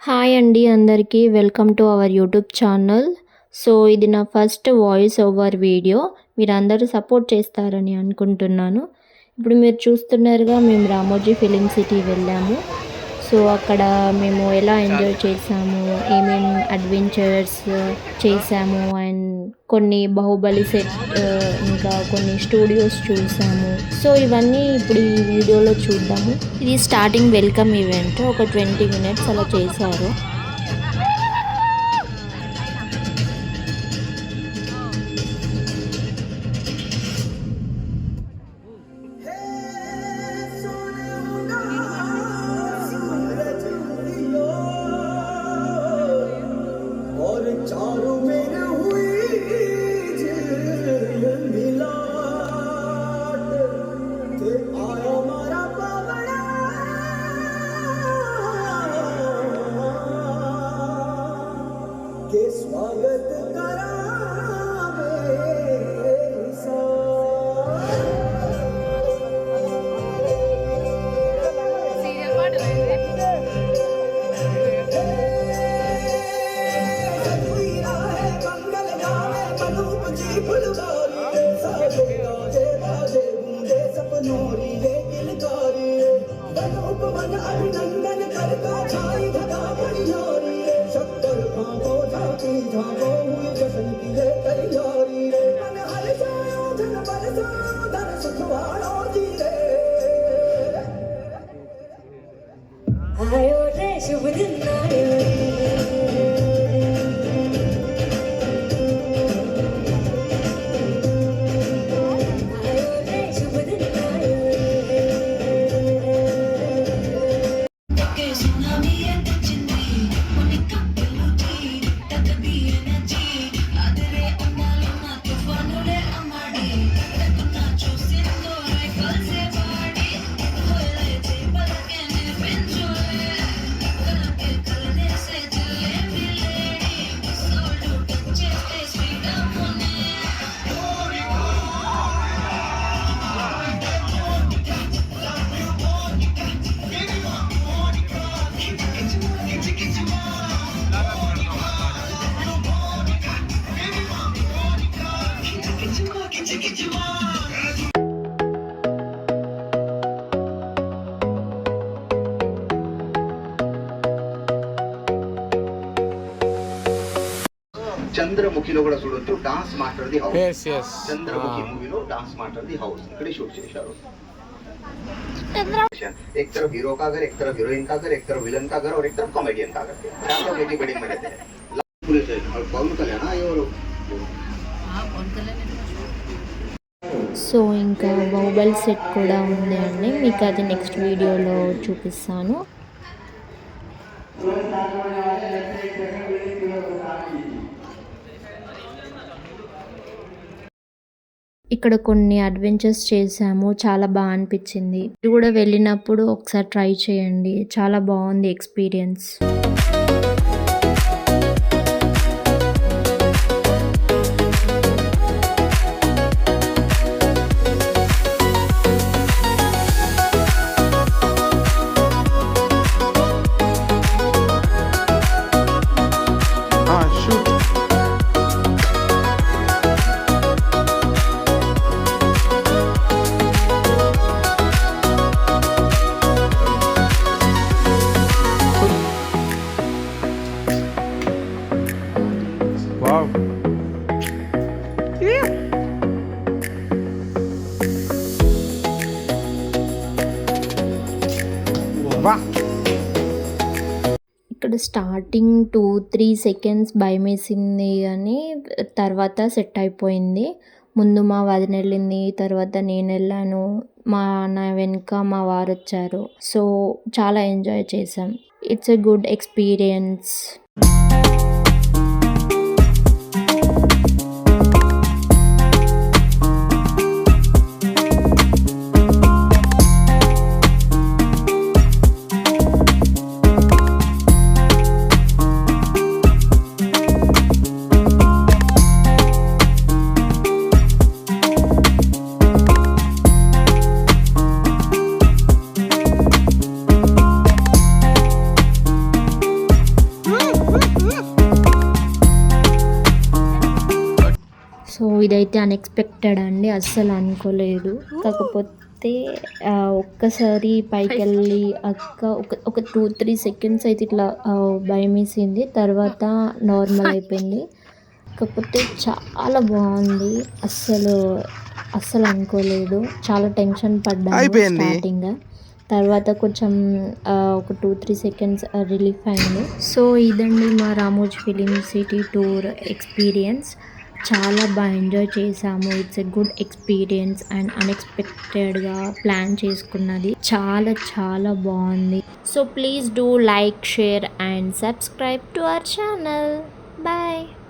Hi అండి అందరికీ welcome to our YouTube channel. So ఇది నా ఫస్ట్ వాయిస్ ఓవర్ వీడియో. మీరందరూ సపోర్ట్ చేస్తారని అనుకుంటున్నాను. ఇప్పుడు మీరు చూస్తున్నారుగా మేము రామోజీ ఫిలిం సిటీ వెళ్ళాము. సో అక్కడ మేము ఎలా ఎంజాయ్ చేసాము, ఏమేమి అడ్వెంచర్స్ చేసాము అండ్ కొన్ని బాహుబలి సెట్ ఇంకా కొన్ని స్టూడియోస్ చూసాము. సో ఇవన్నీ ఇప్పుడు ఈ వీడియోలో చూద్దాము. ఇది స్టార్టింగ్ వెల్కమ్ ఈవెంట్, ఒక 20 minutes అలా చేశారు. చంద్రముఖిలో కూడా చూడొచ్చు. Dance master the house. Chandramukhi మూవీలో డాన్స్ మాస్టర్ ది హౌస్ इकडे शूट చేశారు. एक तरफ हीरो का घर, एक तरफ हीरोइन का घर, एक तरफ विलन का घर और एक तरफ कॉमेडियन का घर. चार लोग एक ही बिल्डिंग में रहते हैं. पूरे से और पवन कल्याण ये और సో ఇంకా బాహుబలి సెట్ కూడా ఉంది అండి, మీకు అది నెక్స్ట్ వీడియోలో చూపిస్తాను. ఇక్కడ కొన్ని అడ్వెంచర్స్ చేసాము, చాలా బాగా అనిపించింది. ఇది కూడా వెళ్ళినప్పుడు ఒకసారి ట్రై చేయండి, చాలా బాగుంది ఎక్స్పీరియన్స్. ఇక్కడ స్టార్టింగ్ 2-3 seconds భయం వేసింది కానీ తర్వాత సెట్ అయిపోయింది. ముందు మా వదిన వెళ్ళింది, తర్వాత నేను వెళ్ళాను, నా వెనుక మా వారు వచ్చారు. సో చాలా ఎంజాయ్ చేసాం. It's a good experience. ఇదైతే అన్ఎక్స్పెక్టెడ్ అండి, అస్సలు అనుకోలేదు. కాకపోతే ఒక్కసారి పైకెళ్ళి ఒక 2-3 సెకండ్స్ అయితే ఇట్లా భయమేసింది. తర్వాత నార్మల్ అయిపోయింది. కాకపోతే చాలా బాగుంది. అస్సలు అనుకోలేదు. చాలా టెన్షన్ పడ్డాను స్టార్టింగ్. తర్వాత కొంచెం ఒక 2-3 సెకండ్స్ రిలీఫ్ అయింది. సో ఇదండి మా Ramoji film city tour experience. చాలా బాగా ఎంజాయ్ చేసాము. It's a good experience and అన్ఎక్స్పెక్టెడ్గా ప్లాన్ చేసుకున్నది. చాలా బాగుంది. So please do like, share and subscribe to our channel. Bye.